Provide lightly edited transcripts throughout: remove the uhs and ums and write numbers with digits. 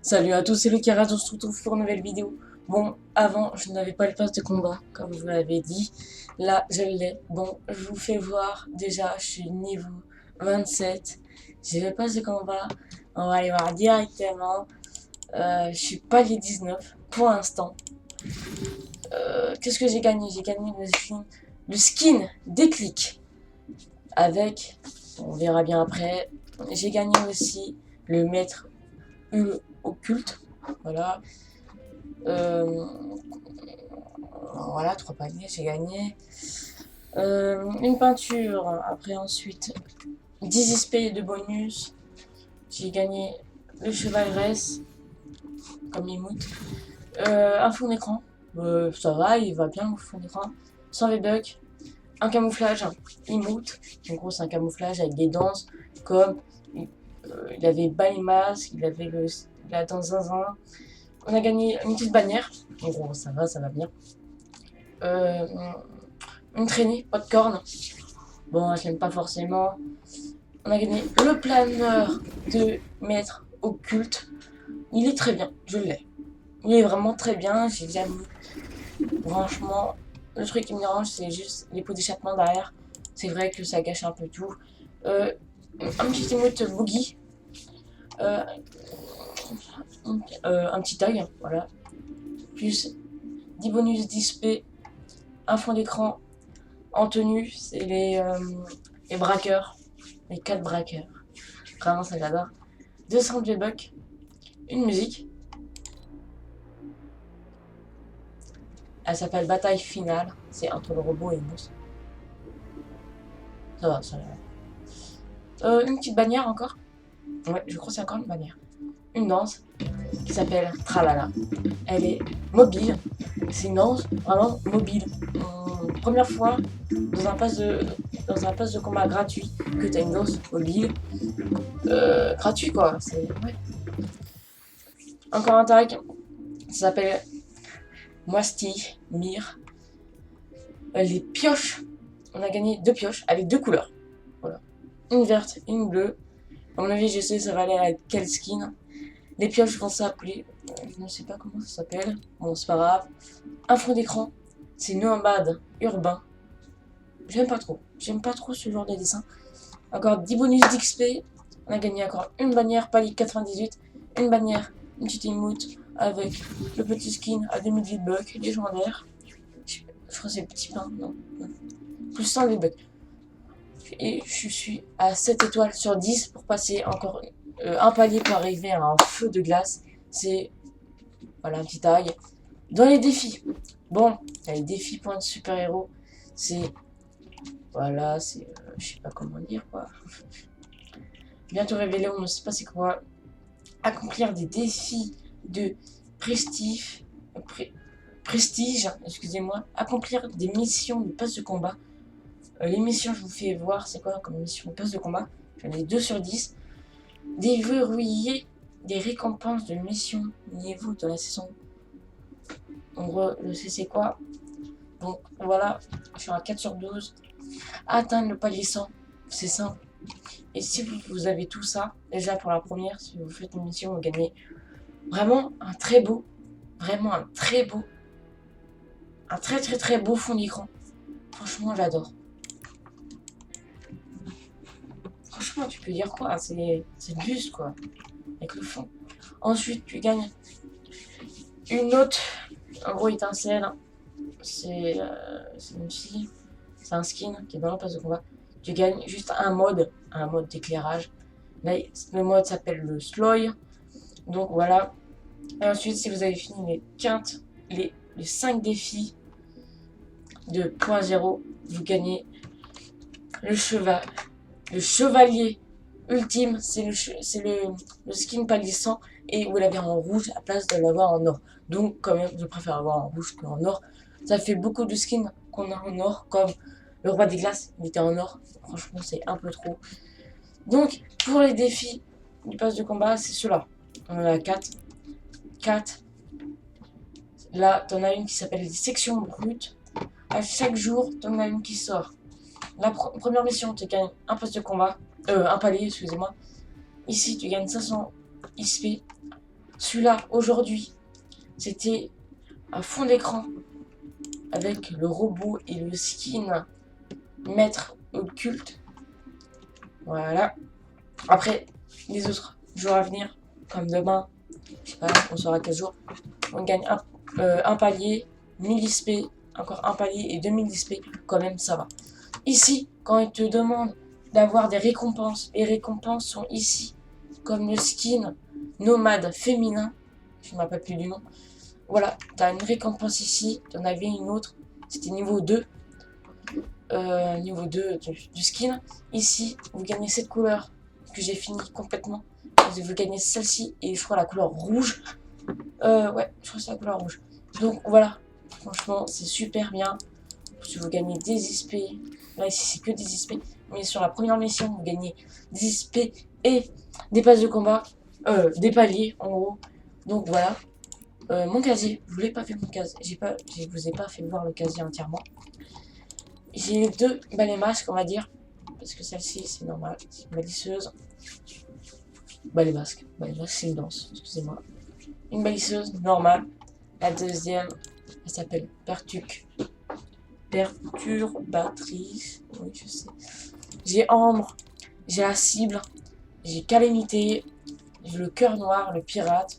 Salut à tous, c'est le Karat, on se retrouve pour une nouvelle vidéo. Bon, avant, je n'avais pas le pass de combat, comme je vous l'avais dit. Là, je l'ai. Bon, je vous fais voir. Déjà, je suis niveau 27. J'ai le pass de combat. On va aller voir directement. Je suis pas les 19 pour l'instant. Qu'est-ce que j'ai gagné? J'ai gagné le skin Déclic. Avec, on verra bien après. J'ai gagné aussi le maître occulte. Voilà. Euh, voilà, 3 paniers, j'ai gagné. Une peinture, après ensuite 10 XP de bonus. J'ai gagné le chevaleresse, comme emote. Un fond d'écran, ça va, il va bien le fond d'écran. 100 V-Bucks, un camouflage, emote. En gros, c'est un camouflage avec des danses, comme il avait Bally Mask, il avait la danse zinzin. On a gagné une petite bannière. En gros, ça va bien. Euh, une traînée, pas de corne. Bon, je l'aime pas forcément. On a gagné le planeur de maître occulte. Il est très bien, je l'ai. Il est vraiment très bien, j'ai déjà mis. Franchement, le truc qui me dérange, c'est juste les pots d'échappement derrière. C'est vrai que ça gâche un peu tout. Un petit emote boogie. Euh, un petit tag, voilà. Plus 10 bonus d'XP. Un fond d'écran en tenue, c'est les braqueurs. Les 4 braqueurs. Vraiment, ça j'adore. 200 V-Bucks. Une musique. Elle s'appelle Bataille Finale. C'est entre le robot et le boss. Ça va, ça va. Une petite bannière encore. Ouais, je crois que c'est encore une bannière. Une danse qui s'appelle Tralala. Elle est mobile. C'est une danse vraiment mobile. Première fois dans un pass de combat gratuit que tu as une danse mobile. Gratuit quoi. C'est ouais. Encore un tag. Ça s'appelle Moisty Mir. Les pioches. On a gagné 2 pioches avec 2 couleurs. Voilà. Une verte et une bleue. À mon avis, je sais ça va aller avec quel skin. Les pioches vont s'appeler. Je ne sais pas comment ça s'appelle. Bon, c'est pas grave. Un fond d'écran. C'est nomade urbain. J'aime pas trop. J'aime pas trop ce genre de dessin. Encore 10 bonus d'XP. On a gagné encore une bannière palier 98. Une bannière, une petite emote avec le petit skin à 2000 V-Bucks légendaire. Je crois que c'est le petit pain. Non. Plus 100 V-Bucks. Et je suis à 7 étoiles sur 10 pour passer encore un palier pour arriver à un feu de glace. C'est voilà un petit tag. Dans les défis, bon, il y a les défis points de super-héros. C'est voilà, c'est je sais pas comment dire quoi. Bientôt révélé, on ne sait pas c'est quoi. Accomplir des défis de prestige, prestige, excusez-moi. Accomplir des missions de passe de combat. Les missions, je vous fais voir, c'est quoi comme mission de passe de combat. J'en ai 2 sur 10. Déverrouiller des récompenses de missions niveau de la saison. En gros, je sais c'est quoi. Donc voilà, je suis à 4 sur 12. Atteindre le palier 100, c'est simple. Et si vous avez tout ça, déjà pour la première, si vous faites une mission, vous gagnez vraiment un très beau, un très beau fond d'écran. Franchement, j'adore. Franchement, tu peux dire quoi? C'est le buste, quoi. Avec le fond. Ensuite, tu gagnes une autre. En gros, étincelle. C'est une fille. C'est un skin qui est dans la passe de combat. Tu gagnes juste un mode d'éclairage. Là, le mode s'appelle le Sloy. Donc voilà. Et ensuite, si vous avez fini les 5 défis de point 0, vous gagnez le chevalier ultime. C'est le skin palier 100 et vous l'avez en rouge à place de l'avoir en or. Donc quand même, je préfère avoir en rouge qu'en or. Ça fait beaucoup de skins qu'on a en or, comme le roi des glaces, il était en or. Franchement, c'est un peu trop. Donc, pour les défis du pass de combat, c'est ceux-là. On en a 4. Là, t'en as une qui s'appelle les sections brutes. À chaque jour, t'en as une qui sort. La première mission, tu gagnes un poste de combat. Un palier, excusez-moi. Ici, tu gagnes 500 XP. Celui-là, aujourd'hui, c'était à fond d'écran avec le robot et le skin maître occulte. Voilà. Après, les autres jours à venir, comme demain, je sais pas, on sera 15 jours, on gagne un palier, 1000 XP, encore un palier et 2000 XP, quand même ça va. Ici, quand ils te demandent d'avoir des récompenses, les récompenses sont ici, comme le skin nomade féminin, je ne me rappelle plus du nom. Voilà, tu as une récompense ici, tu en avais une autre, c'était niveau 2. Niveau 2 du skin. Ici, vous gagnez cette couleur que j'ai fini complètement. Vous gagnez celle-ci et je crois la couleur rouge. Ouais, je crois que c'est la couleur rouge. Donc voilà, franchement, c'est super bien. Si vous gagnez des XP, là ici c'est que des XP, mais sur la première mission, vous gagnez des XP et des passes de combat, des paliers en gros. Donc voilà. Mon casier, je vous l'ai pas fait mon casier, je vous ai pas fait voir le casier entièrement. J'ai deux balais masques, on va dire, parce que celle-ci c'est normal, c'est une balisseuse. Balai masque, c'est une danse, excusez-moi. Une balisseuse normale. La deuxième, elle s'appelle Perturbatrice. Oui, je sais. J'ai Ambre, j'ai la cible, j'ai Calamité, j'ai le cœur noir, le pirate,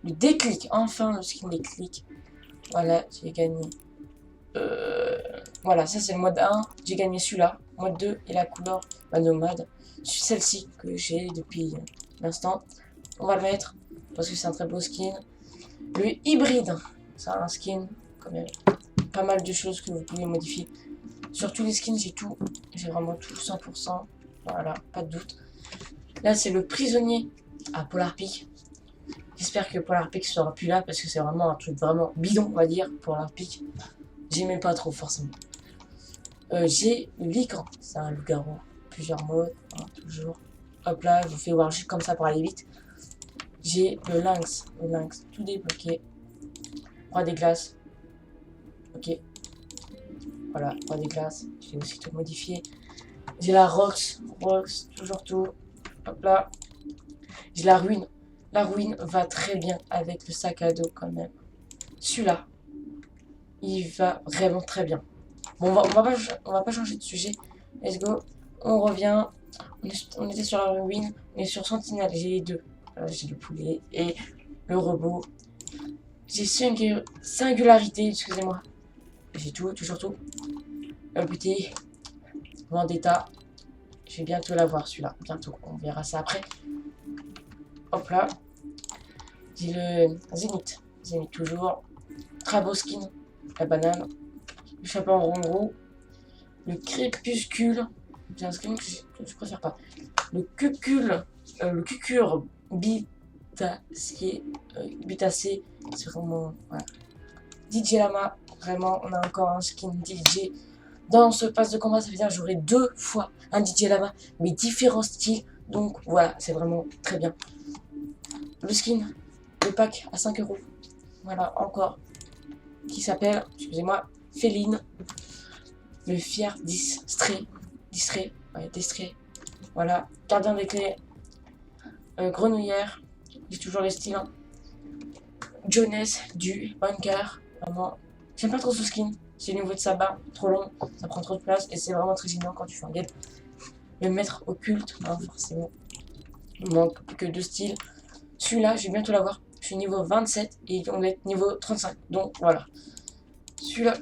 le déclic, enfin le skin déclic. Voilà, j'ai gagné. Voilà, ça c'est le mode 1. J'ai gagné celui-là. Mode 2 et la couleur nomade. Celle-ci que j'ai depuis l'instant. On va le mettre parce que c'est un très beau skin. Le hybride, c'est un skin quand même. Pas mal de choses que vous pouvez modifier. Sur tous les skins, j'ai tout. J'ai vraiment tout 100%. Voilà, pas de doute. Là, c'est le prisonnier à Polar Peak. J'espère que Polar Peak sera plus là parce que c'est vraiment un truc vraiment bidon, on va dire, Polar Peak. J'aimais pas trop forcément. J'ai le lican, c'est un loup-garou, plusieurs modes, hein, toujours. Hop là, je vous fais voir juste comme ça pour aller vite. J'ai le lynx, tout débloqué. Roi des glaces. Ok. Voilà, roi des glaces. J'ai aussi tout modifié. J'ai la Rox, toujours tout. Hop là. J'ai la ruine. La ruine va très bien avec le sac à dos quand même. Celui-là, il va vraiment très bien. Bon, on va pas changer de sujet. Let's go. On revient. On était sur la ruine. On est sur Sentinelle. J'ai les deux. J'ai le poulet et le robot. J'ai singularité, excusez-moi. J'ai tout, toujours tout. Le petit Vendetta. Je vais bientôt l'avoir celui-là. Bientôt. On verra ça après. Hop là. J'ai le Zénith. Zénith toujours. Très beau skin. La banane. Le chapeau en rond gros. Le crépuscule. J'ai un skin que je préfère pas. Le cucul. Le cucur bitacé. C'est vraiment. Voilà. DJ Lama. Vraiment, on a encore un skin DJ. Dans ce pass de combat, ça veut dire que j'aurai 2 fois un DJ Lama, mais différents styles. Donc voilà, c'est vraiment très bien. Le skin, le pack à 5 €. Voilà, encore. Qui s'appelle, Féline. Le fier distrait. Voilà, gardien des clés. Grenouillère. J'ai toujours les styles. Hein. Jones du bunker. Vraiment, j'aime pas trop ce skin. C'est le niveau de sa barre, trop long, ça prend trop de place et c'est vraiment très gênant quand tu fais un game. Le maître occulte, hein, forcément. Il manque plus que 2 styles. Celui-là, je vais bientôt l'avoir. Je suis niveau 27 et on va être niveau 35. Donc voilà. Celui-là,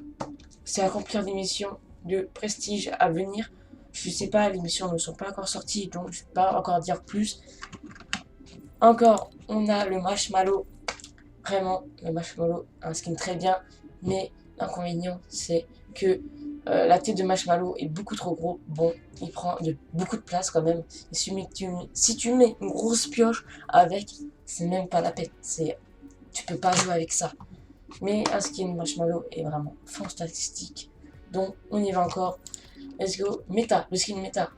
c'est accomplir des missions de prestige à venir. Je sais pas, les missions ne sont pas encore sorties, donc je ne vais pas encore dire plus. Encore, on a le marshmallow. Vraiment, le marshmallow, un skin très bien, mais l'inconvénient, c'est que la tête de marshmallow est beaucoup trop gros. Bon, il prend beaucoup de place quand même. Et si tu mets une grosse pioche avec, c'est même pas la peine. Tu peux pas jouer avec ça. Mais un skin marshmallow est vraiment fantastique. Donc, on y va encore. Let's go. Méta, le skin méta.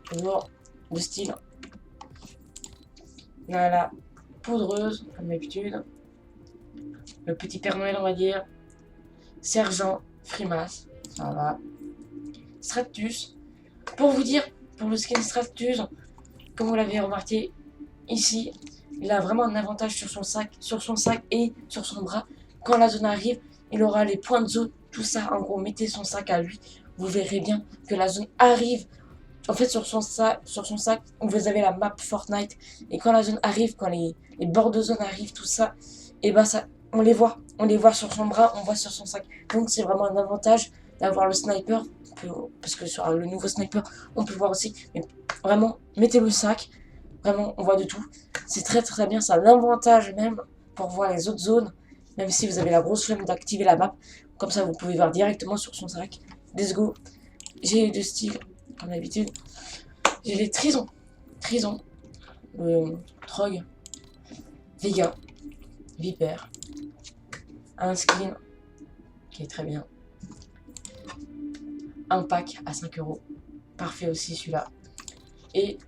Toujours le style. Voilà. Poudreuse, comme d'habitude. Le petit Père Noël, on va dire. Sergent Frimas, ça va. Stratus. Pour vous dire, pour le skin Stratus, comme vous l'avez remarqué ici, il a vraiment un avantage sur son sac et sur son bras. Quand la zone arrive, il aura les points de zone, tout ça. En gros, mettez son sac à lui, vous verrez bien que la zone arrive. En fait, sur son sac, vous avez la map Fortnite. Et quand la zone arrive, quand les bords de zone arrivent, tout ça, et ben ça, on les voit. On les voit sur son bras, on voit sur son sac. Donc c'est vraiment un avantage d'avoir le sniper. Parce que sur le nouveau sniper, on peut voir aussi. Mais vraiment, mettez le sac. Vraiment, on voit de tout. C'est très très bien. C'est un avantage même pour voir les autres zones. Même si vous avez la grosse flemme d'activer la map. Comme ça, vous pouvez voir directement sur son sac. Let's go. J'ai deux styles, comme d'habitude. J'ai les Trison. Trog. Vega. Viper. Un skin qui est très bien. Un pack à 5 €. Parfait aussi celui-là. Et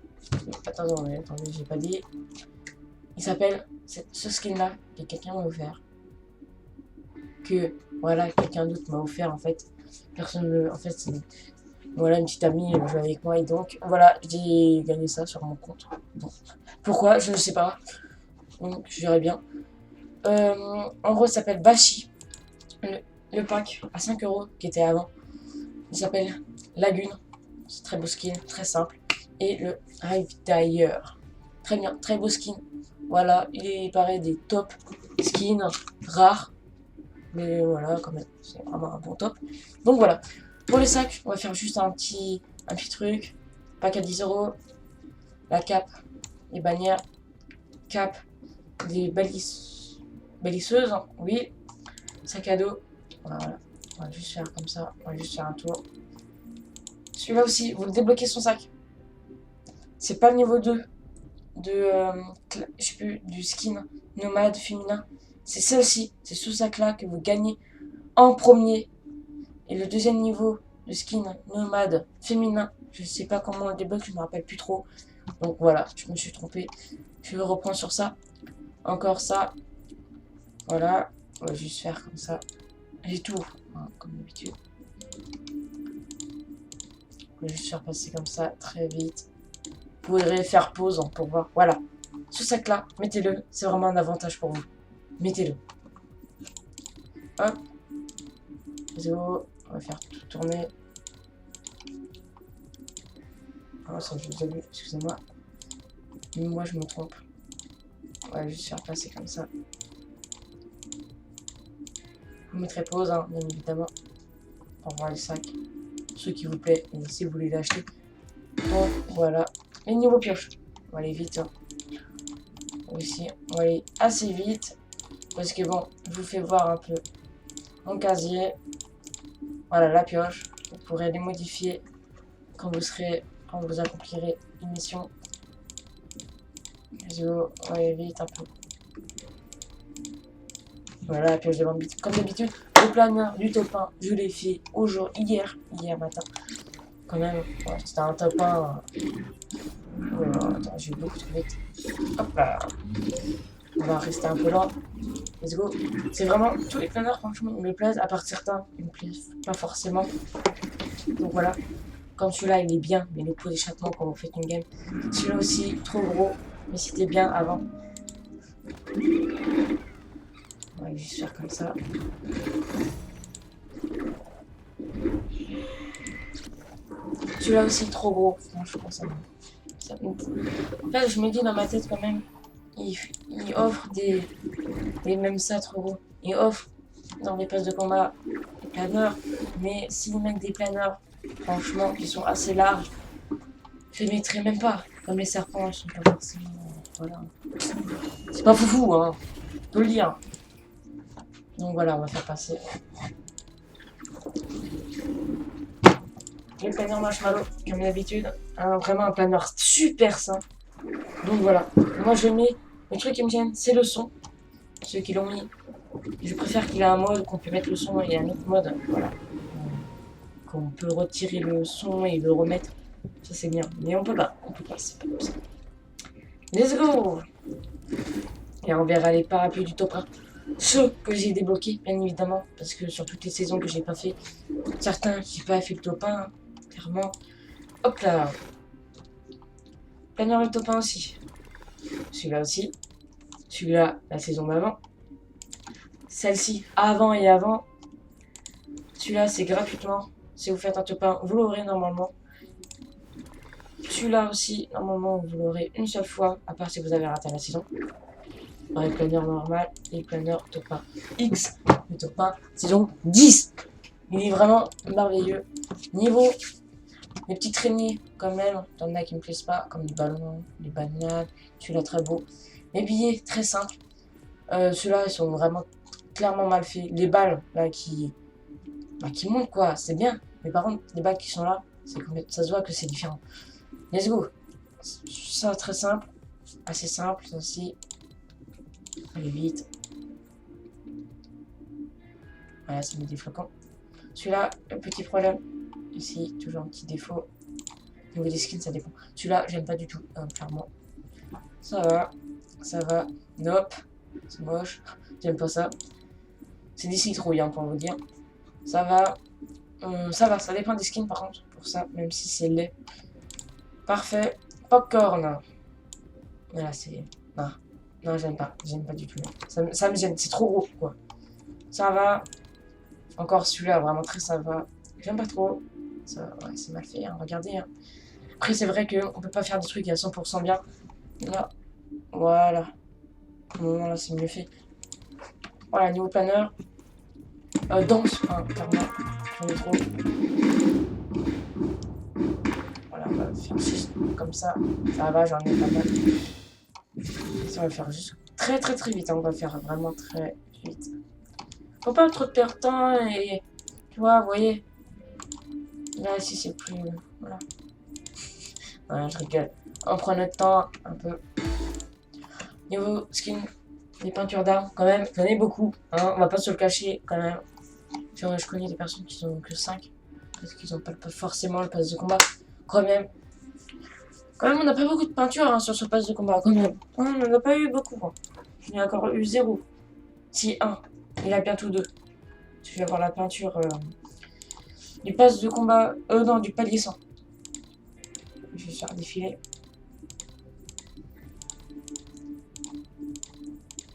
attendez, j'ai pas dit. Il s'appelle ce skin-là que quelqu'un m'a offert. Que voilà, quelqu'un d'autre m'a offert en fait. Personne ne. En fait, c'est. Voilà, une petite amie joue avec moi et donc voilà, j'ai gagné ça sur mon compte. Bon. Pourquoi? Je ne sais pas. Donc je verrai bien. En gros, ça s'appelle Bashi. Le pack à 5 € qui était avant. Il s'appelle Lagune. C'est très beau skin, très simple. Et le Ravitailler. Très bien, très beau skin. Voilà, il est pareil des top skins rares. Mais voilà, quand même, c'est vraiment un bon top. Donc voilà. Pour les sacs, on va faire juste un petit truc. Pack à 10 €. La cape, les bannières, cape, des baliseuses, hein, oui. Sac à dos. Voilà. On va juste faire comme ça. On va juste faire un tour. Celui-là aussi, vous le débloquez son sac. C'est pas le niveau 2 de, je sais plus, du skin nomade féminin. C'est celle-ci, c'est ce sac-là que vous gagnez en premier. Et le deuxième niveau de skin nomade féminin, je sais pas comment on le débloque, je me rappelle plus trop. Donc voilà, je me suis trompé. Je reprends sur ça. Encore ça. Voilà, on va juste faire comme ça. J'ai tout, hein, comme d'habitude. On va juste faire passer comme ça, très vite. Vous pourrez faire pause hein, pour voir. Voilà. Ce sac-là, mettez-le. C'est vraiment un avantage pour vous. Mettez-le. Hop. Zéro. On va faire tout tourner. Ah, ça, je vous ai vu. Excusez-moi. Même moi, je me trompe. On va juste faire passer comme ça. Vous mettrez pause, hein, bien évidemment. Pour voir les sacs. Ceux qui vous plaît. Et si vous voulez l'acheter. Bon, voilà. Et niveau pioche. On va aller vite. Hein. Aussi, on va aller assez vite. Parce que bon, je vous fais voir un peu mon casier. Voilà la pioche. Vous pourrez les modifier quand vous accomplirez une mission. On va aller vite un peu. Voilà la pioche de bambit. Comme d'habitude, le planeur du top 1, je l'ai fait hier matin. Quand même, ouais, c'était un top 1. Attends, j'ai eu beaucoup de vite. Hop là. On va rester un peu lent. Let's go. C'est vraiment tous les planeurs, franchement, ils me plaisent. À part certains, ils me plaisent pas forcément. Donc voilà. Comme celui-là, il est bien, mais le pot d'échappement quand vous faites une game. Celui-là aussi, trop gros. Mais c'était bien avant. On va juste faire comme ça. Celui-là aussi, trop gros. Franchement, ça me... En fait, je me dis dans ma tête quand même, il offre des mêmes ça trop gros. Il offre dans les passes de combat des planeurs, mais s'ils mettent des planeurs, franchement, qui sont assez larges, je les mettrai même pas. Comme les serpents, ils sont pas forcément. Voilà. C'est pas foufou, hein. Faut le dire. Donc voilà, on va faire passer. Le planeur marshmallow, comme d'habitude. Vraiment un planeur super sain. Donc voilà. Moi je mets. Le truc qui me gêne, c'est le son. Ceux qui l'ont mis. Je préfère qu'il ait un mode qu'on peut mettre le son et un autre mode. Voilà. Qu'on peut retirer le son et le remettre. Ça c'est bien. Mais on peut pas. C'est pas comme ça. Let's go! Et on verra les parapluies du top 1. Ceux que j'ai débloqués, bien évidemment. Parce que sur toutes les saisons que j'ai pas fait. Certains, j'ai pas fait le top 1. Hein, clairement. Hop là. Planeur le top 1 aussi. Celui-là aussi. celui-là, la saison d'avant. Celle-ci, avant et avant. Celui-là, c'est gratuitement. Si vous faites un top 1, vous l'aurez normalement. Celui-là aussi, normalement, vous l'aurez une seule fois, à part si vous avez raté la saison. Dans les planeurs normal et les planeurs top 1 X, le top 1 saison 10. Il est vraiment merveilleux. Niveau les petits traînées, quand même, il y en a qui me plaisent pas, comme les ballons, les bananes, celui-là très beau. Les billets, très simples. Ceux-là, ils sont vraiment clairement mal faits. Les balles, là, qui montent, quoi, c'est bien. Mais par contre, les balles qui sont là, ça se voit que c'est différent. Let's go. Ça, très simple. Assez simple, ça aussi. Allez, vite. Voilà, ça met des flocons. Celui-là, le petit problème. Ici, toujours un petit défaut. Au niveau des skins, ça dépend. Celui-là, j'aime pas du tout, clairement. Ça va. Ça va. Nope. C'est moche. J'aime pas ça. C'est des citrouilles, hein, pour vous dire. Ça va. Ça va. Ça dépend des skins, par contre. Pour ça, même si c'est laid. Parfait. Popcorn. Voilà, c'est... Non. Non, j'aime pas. J'aime pas du tout. Ça me gêne. C'est trop gros, quoi. Ça va. Encore celui-là, vraiment très ça va. J'aime pas trop. Ça, ouais, c'est mal fait, hein. Regardez. Hein. Après, c'est vrai qu'on peut pas faire des trucs à 100% bien. Là. Voilà. Non, là, c'est mieux fait. Voilà, niveau planeur. Danse, hein, clairement. J'en ai trop. Voilà, on va faire juste comme ça. Ça va, j'en ai pas mal. Ça va faire juste très vite. Hein. On va faire vraiment très vite. Faut pas trop de perdre de temps et... Tu vois, vous voyez. Là, ici, c'est plus... Voilà. Voilà, je rigole. On prend notre temps un peu. Niveau skin, les peintures d'armes, quand même, j'en ai beaucoup. Hein, on va pas se le cacher, quand même. Je connais des personnes qui ont que 5. Parce qu'ils n'ont pas forcément le pass de combat. Quand même, on n'a pas beaucoup de peinture hein, sur ce pass de combat. Quand même. On n'en a pas eu beaucoup. Hein. J'en ai encore eu 0. Si, 1. Il a bientôt 2. Je vais avoir la peinture du pass de combat. Non, du palier 100. Je vais faire défiler.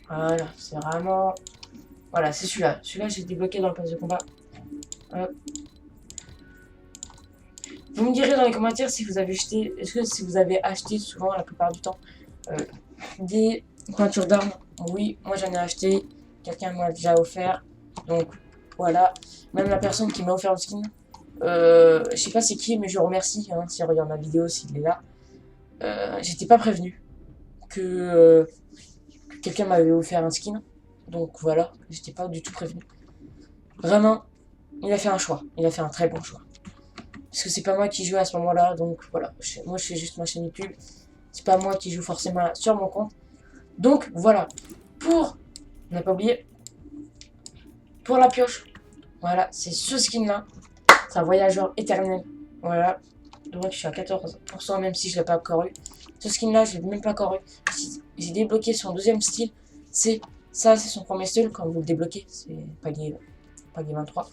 Voilà, c'est vraiment... Voilà, c'est celui-là. Celui-là, j'ai débloqué dans le pass de combat. Vous me direz dans les commentaires si vous avez acheté... Est-ce que si vous avez acheté souvent, la plupart du temps, des peintures d'armes? Oui, moi j'en ai acheté. Quelqu'un m'a déjà offert. Donc, voilà. Même la personne qui m'a offert le skin. Je sais pas c'est qui, mais je remercie. Hein, s'il regarde ma vidéo, s'il est là. J'étais pas prévenu que quelqu'un m'avait offert un skin. Donc voilà, j'étais pas du tout prévenu. Vraiment, il a fait un choix. Il a fait un très bon choix. Parce que c'est pas moi qui joue à ce moment-là. Donc voilà, moi je fais juste ma chaîne YouTube. C'est pas moi qui joue forcément sur mon compte. Donc voilà, pour... On n'a pas oublié. Pour la pioche. Voilà, c'est ce skin-là. C'est un voyageur éternel. Voilà. Donc je suis à 14%, même si je l'ai pas encore eu. Ce skin-là, je l'ai même pas encore eu. J'ai débloqué son deuxième style. C'est ça, c'est son premier style. Quand vous le débloquez, c'est palier 23.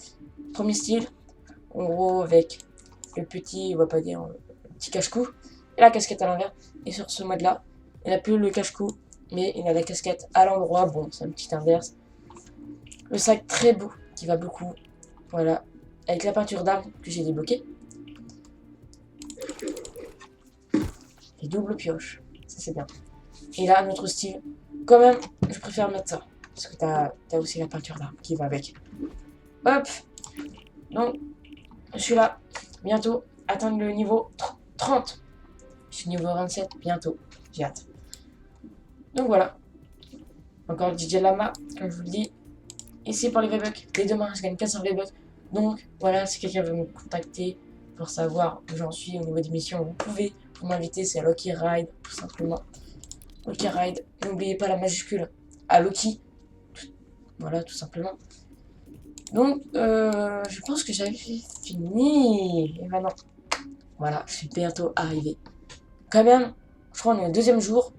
Premier style. En gros, avec le petit, on va pas dire, le petit cache-cou. Et la casquette à l'envers. Et sur ce mode-là, il n'a plus le cache-cou. Mais il a la casquette à l'endroit. Bon, c'est un petit inverse. Le sac très beau, qui va beaucoup. Voilà. Avec la peinture d'armes que j'ai débloquée. Et double pioche. Ça, c'est bien. Et là, notre style. Quand même, je préfère mettre ça. Parce que t'as aussi la peinture d'armes qui va avec. Hop. Donc, je suis là. Bientôt. Atteindre le niveau 30. Je suis niveau 27. Bientôt. J'ai hâte. Donc voilà. Encore DJ Lama, comme je vous le dis. Ici pour les V-Bucks. Dès demain, je gagne 400 V-Bucks. Donc voilà, si quelqu'un veut me contacter pour savoir où j'en suis au niveau des missions, vous pouvez. Pour m'inviter, c'est Loki Ride, tout simplement. Loki Ride. N'oubliez pas la majuscule à Loki. Voilà, tout simplement. Donc, je pense que j'avais fini. Et maintenant, voilà, je suis bientôt arrivé. Quand même, je crois qu'on est au deuxième jour,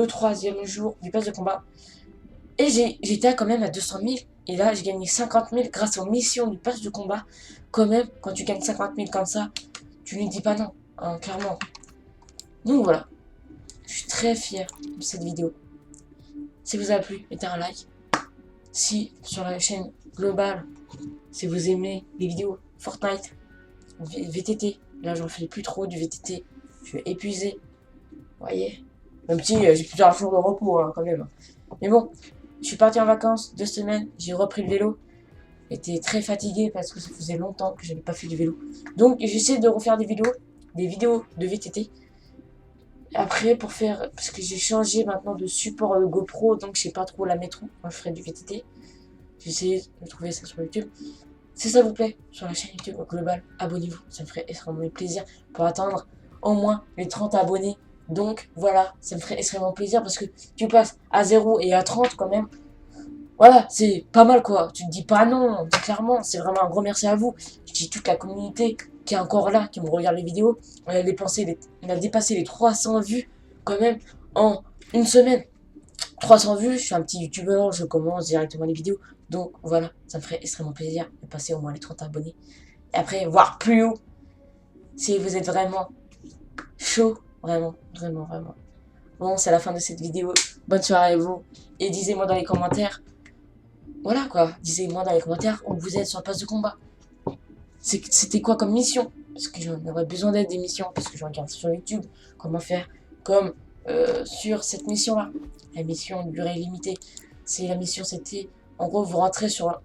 troisième jour du pass de combat. Et j'étais quand même à 200 000. Et là, j'ai gagné 50 000 grâce aux missions du pass de combat. Quand même, quand tu gagnes 50 000 comme ça, tu ne dis pas non, hein, clairement. Donc voilà, je suis très fier de cette vidéo. Si vous avez plu, mettez un like. Si sur la chaîne globale, si vous aimez les vidéos Fortnite, VTT, là j'en fais plus trop du VTT, je suis épuisé, vous voyez. Même si j'ai plusieurs jours de repos hein, quand même. Mais bon, je suis parti en vacances 2 semaines, j'ai repris le vélo. J'étais très fatigué parce que ça faisait longtemps que je n'avais pas fait du vélo. Donc j'essaie de refaire des vidéos de VTT. Après pour faire, parce que j'ai changé maintenant de support GoPro, donc je sais pas trop la mettre où quand je ferai du VTT. J'essaie de trouver ça sur YouTube. Si ça vous plaît, sur la chaîne YouTube globale, abonnez-vous. Ça me ferait extrêmement plaisir pour atteindre au moins les 30 abonnés. Donc voilà, ça me ferait extrêmement plaisir parce que tu passes à 0 et à 30 quand même. Voilà, c'est pas mal quoi. Tu te dis pas non, clairement, c'est vraiment un gros merci à vous. Je dis toute la communauté qui est encore là, qui me regarde les vidéos. On a dépassé les 300 vues quand même en une semaine. 300 vues, je suis un petit youtubeur, je commence directement les vidéos. Donc voilà, ça me ferait extrêmement plaisir de passer au moins les 30 abonnés. Et après, voir plus haut, si vous êtes vraiment chaud, vraiment, vraiment, vraiment. Bon, c'est la fin de cette vidéo. Bonne soirée à vous. Et disez-moi dans les commentaires, voilà quoi, disez-moi dans les commentaires où vous êtes sur le poste de combat. C'était quoi comme mission? Parce que j'en aurais besoin d'aide des missions, parce que je regarde sur YouTube comment faire comme sur cette mission-là. La mission durée limitée. C'est la mission, c'était en gros vous rentrez sur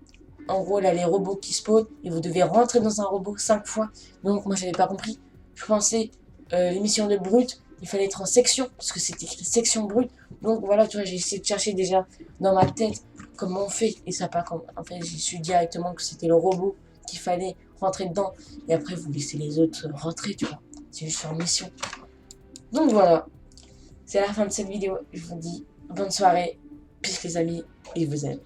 en gros là les robots qui spawnent et vous devez rentrer dans un robot 5 fois. Donc moi j'avais pas compris. Je pensais les missions de brut, il fallait être en section parce que c'était écrit section brute. Donc voilà, tu vois, j'ai essayé de chercher déjà dans ma tête comment on fait et ça pas comme en fait j'ai su directement que c'était le robot qu'il fallait rentrer dedans et après vous laissez les autres rentrer, tu vois. C'est juste sur mission. Donc voilà, c'est la fin de cette vidéo. Je vous dis bonne soirée, peace les amis, et je vous aime.